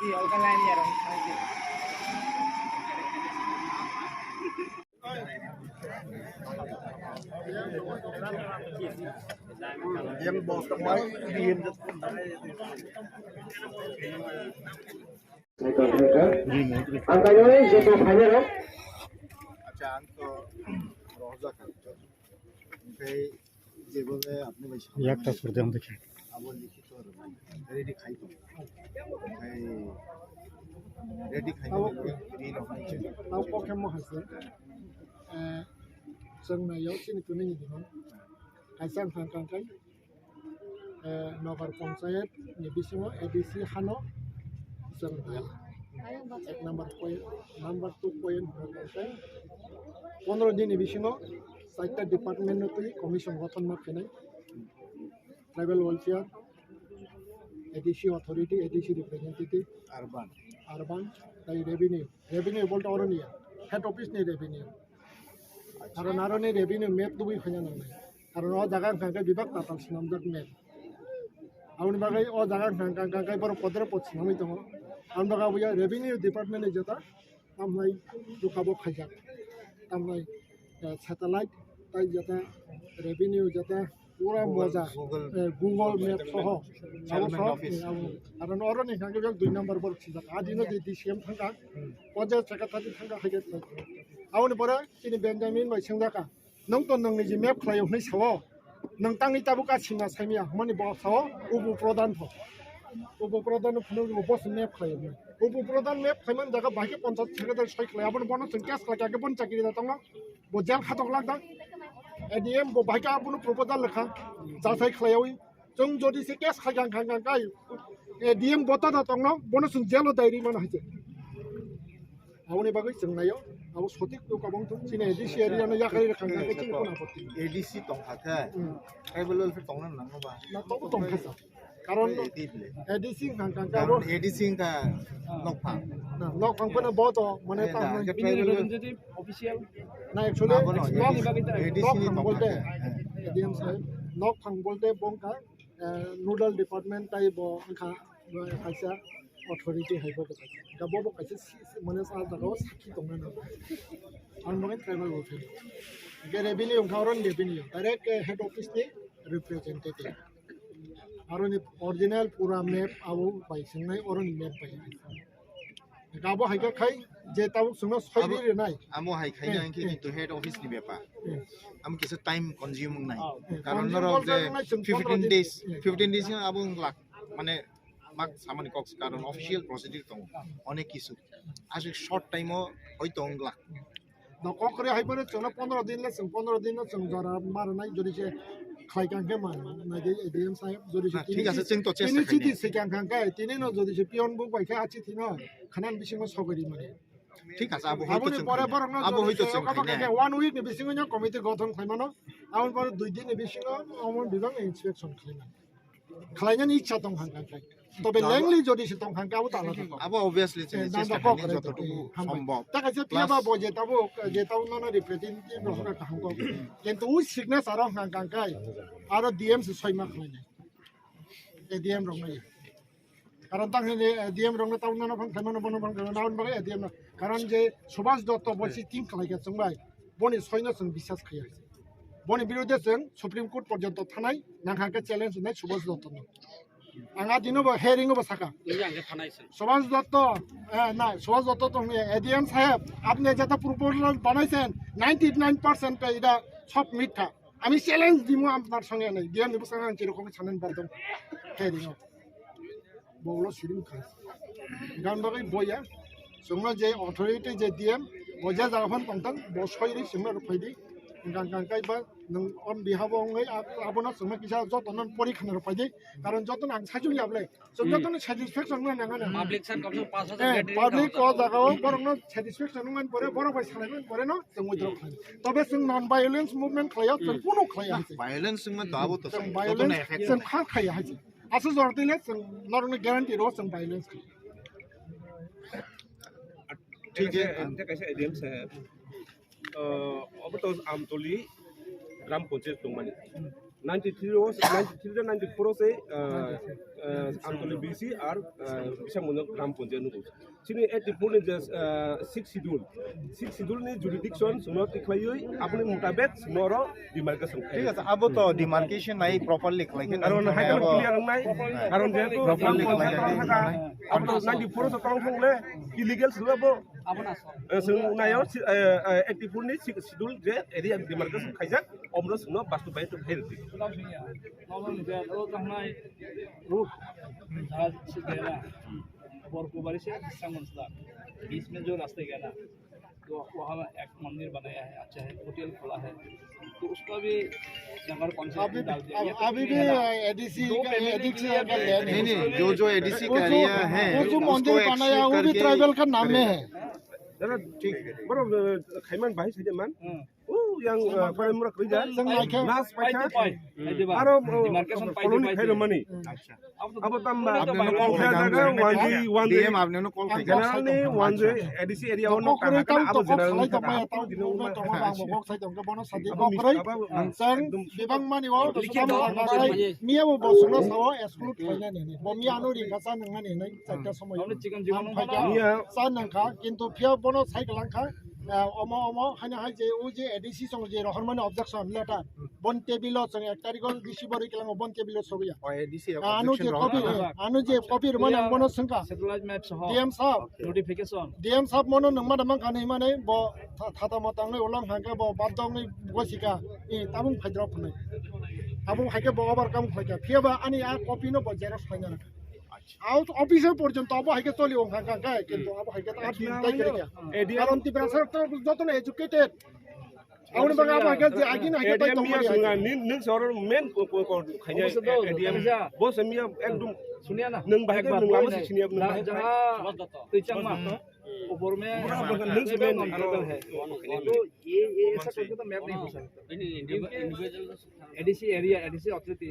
Yang bawa tempat diin angkanya jadi hanya kan acan to roza kan ओमफ्राय जेबोले आपने भाई একটা সুরতে हम দেখি अब लिखित और रेडी खाई तो ओमफ्राय रेडी खाई तो रेडी रहनाय Tau Pokemon hasil, जोंना याव सिनिखौ नायदोंमोन खायसे हांखांखाय नगर पंचायत नि बिसिङाव एडिसि हानो जों एक नम्बर 2 पॉइंट हांखांखाय 15 दिननि बिसिङाव 4टा डिपार्टमेन्टनि कमिसन गठन मावफैनाय tribal welfare ADC authority ADC representative urban दाय रेवेन्यू बोलते अरनिया हेड ऑफिस नि रेवेन्यू कारण आरनि रेवेन्यू मेप दुबई फैना नांनाय कारण अ जागा खांखाय विभाग ताताल सिनामजक मेप आउनि बागै अ जागा खांखाय बर पदर पद सिनामै दङ आउनि बागै बुया रेवेन्यू डिपार्टमेन्ट जता तामनाय दुखाबो खायजा तामनाय सैटेलाइट ताइ जता रेवेन्यू जता पूरा मजा गूगल मैप सह कारण अरनि खांखाय 2 नम्बर बर सिजा आदिनो डीसीएम थांगा पदे सेक्रेटारि थांगा हायगे आउनि बरे सिनि बेंजामिन बाय सेंजाका नों तो नोंनि जि मेप खालायाव नै साव नों तांनि ताबुका सिना साइमिया माने ब साव उबु प्रधान फुनो बस मेप खालायाव उबु प्रधान मेप खायमन जागा बाकी पंचायत सेक्रेटारि सय खालायाव बन जों केस खालाया बन चाकरि दङ ब जेल खातक लागदा एडीएम ब बाकी आबुनो प्रपोजल लेखा जासाय खालायाव जों जदि से केस खागां गाय एडीएम बता दङ बन जों जेल डायरी मन हाजे आउनि बागै जोंनायाव आउ सटिक तो कबं तो सिने एडीसी एरियानो याखारि रखांगा केचिं कोना पति एडीसी तंखाथे ट्राइबल वेलफेयर तंना नांगोबा ना तो तंखासा कारण एडीसी खांगा कारण एडीसी का नखफा ना नखफांफोरनो बत माने ता रिप्रेजेंटेटिव ऑफिशियल ना एक्चुअली एडीसी नि बोलते एडीएम साहेब नखफां बोलते बंका नोडल डिपार्टमेंट टाइप अंखा खायसा अथॉरिटी हाइबो दा बबो खायसे माने सा जागाव साखि दंना ना आं माने ट्राइबल वेलफेयर के रेवेन्यू खावरन रेवेन्यू डायरेक्ट हेड ऑफिस नि रिप्रेजेंटेटिव आरोनि ओरिजिनल पूरा मैप आबो बायसंनाय अरनि मैप बाय गाबो हायगा खाय जे ताबो सुनो सयरि रेनाय आमो हाय खायना कि किन्तु हेड ऑफिस नि बेपा आम किसे टाइम कंज्यूमिंग नाय कारण नरक जे 15 days आबो लाख माने माक सामानि कक्स कारण ऑफिशियल प्रोसीजर दं अनेक किसु आज शॉर्ट टाइम हयतो अंगला नकरे हायबरे जोंना 15 दिन ले जों 15 दिन जों जरा मारनाय जदि जे खायगांगे मान नायदे एडीएम साहेब जदि ठीक আছে जों तो चेष्टा खालामो सिटी सिगांगांगे तिनि न जदि जे पियन बुक बायखा आछि थिन खानान बिसिङाव सगरि माने ঠিক আছে আবো হয়তো जों आबो हयतो जों खाने 1 week नि बिसिङाव कमिटि गठन खायमानो आउन पर 2 दिन नि बिसिङाव अमन बिबां इन्सपेक्शन खालामना खालायनायनि इच्छा दं हांगांखाय তবে ল্যাংলি যদি সে তখন কাবু তালা থাকো আবো অবভিয়াসলি চেষ্টা করি যতটুকু সম্ভব তাকে যে পিয়াবা বজে তাবো যে তাও নন রিপ্রেজেন্টেটিভ রহরা কাহাঙ্গো কিন্তু ওই সিগনেচার হাঙ্গাঙ্গাই আর ডিএম সে ছয়মা খাইনে এডিএম রংনাই কারণ তাকে যে ডিএম রংনা তাও নন ফাং খাইমানো বন ফাং নাউন বাগে এডিএম কারণ যে সুভাষ দত্ত বসি টিম খালাইগে जोंबाय বনি ছয়না जों বিশ্বাস খাইয়া বনি বিরুদ্ধে जों সুপ্রিম কোর্ট পর্যন্ত থানায় নাখাকে চ্যালেঞ্জ নাই সুভাষ দত্ত आंहा दिनोबो हेरिंगबो साका सुभाष दत्त ना सुभाष दत्त तो एडीएम साहेब आपने যেটা প্রপোজাল বানাইছেন 99% এটা সব মিথ্যা আমি চ্যালেঞ্জ দিমু আপনার সঙ্গে নাই ডিএম নিবো সঙ্গে আমি এরকম ছানেন পারতাম হেরিং বউলো সিরিং খাই গান বাগै বইয়া जोंना जे अथॉरिटी जे डिएम बजा जागोन तंतन बसयरि जोंना फैदि गांगांगायबा नों अन बिहाबङै आबोना जोंना किसा जतन परीक्षण फैदि कारण जतन आं साजुनि आबले जों जतन सैटिस्फेक्शन नङा नाङा पाब्लिक सान कम 5000 पाब्लिक को जागाव बरनो सैटिस्फेक्शन नङा परे बरबाय सालायगोन परे न जों उइद्र खायो तबे जों नन वायलेंस मुभमेन्ट खाया जों कुनु खाया वायलेंस जों दाबो तो जों वायलेंस जों खाया हाजि आसु जरतिले जों नरनो ग्यारान्टी रो जों वायलेंस ठीक है कैसे एडीएम साहब अब तो आमतोली ग्राम पंचायत दंमानि 93 94 से आंतरिक बीसी और बिसामुनो ग्राम पंचायत नुको सिनी 84 ने 6 शिड्यूल ने जुरिडिक्शन सुनो तिखलायै अपने मुताबिक सुनोरो डिमार्केशन ঠিক আছে আবো তো ডিমার্কেশন নাই প্রপারলি খাইকে কারণ হাইকেল ক্লিয়ার নাই কারণ যেহেতু Properly খাইকে আপনি 94 से कम होंगे इलीगल सुबह नायो 84 नि शिड्यूल जे एरिया डिमार्केशन खाइजा अमरो सुनो बास्तु बाय तो हेल्दी बोरकुबारी से संगमसला बीच में जो रास्ते गया ना तो वहाँ एक मंदिर बनाया है अच्छा है होटल खुला है तो उसका भी नगर पंचायत ने डाल दिया अभी भी एडीसी का लैंड नहीं नहीं जो एडीसी का एरिया है वो जो मंदिर बनाया वो भी ट्राइबल का नाम में है जरा ठीक बरो खाइमान भाई सजमान ओ yang paramura kerja nas pacha aro koloni khairo mani abo tamba DM আপনি নো কল খাইকে general ni wanje adc area ono kana kana abo general ni हमने चिकन जीवन কিন্তু ফিয়া বনো সাইকেল লাংখা অমো অমো হানা হাই যে ও যে এডিসি সং যে রহমান অবজেকশন লেটা বন টেবিল সং 1 তারিখ রিসিভার কেলাং বন টেবিল সবিয়া এডিসি আनु যে কপি রমান বনো সংকা सैटेलाइट मैप सह ডিএম সাহেব नोटिफिकेशन ডিএম সাহেব মনো নংমা দামাং খানি মানে ব থাতা মাতাংনি ওলাং হাঙ্কা ব বাদংনি বসিকা ই তাবুং ফাইদ্র ফনে আবুং হাইকে ব আবার কাম খাইকা ফিয়াবা আনি আ কপি নো ব জেরক্স ফাইনা আউট অফিসের পর্যন্ত আবু হাইকে চলি ওং হাঙ্কা গায় কিন্তু আবু হাইকে তা দাই করে কারণ তি ব্রাসার তো যত না এডুকেটেড আউন বাগা আবু হাইকে যে আগিন হাইকে তাই adm তো sunga nin sor men ko khanya adm bos miya ekdum सुनिए ना nung bahag nung lama se sini nung bahag जहाँ तुचंग में ऊपर में अवेलेबल है तो ये ऐसा करके तो मैप नहीं हो सकता एडीसी एरिया एडीसी ऑथोरिटी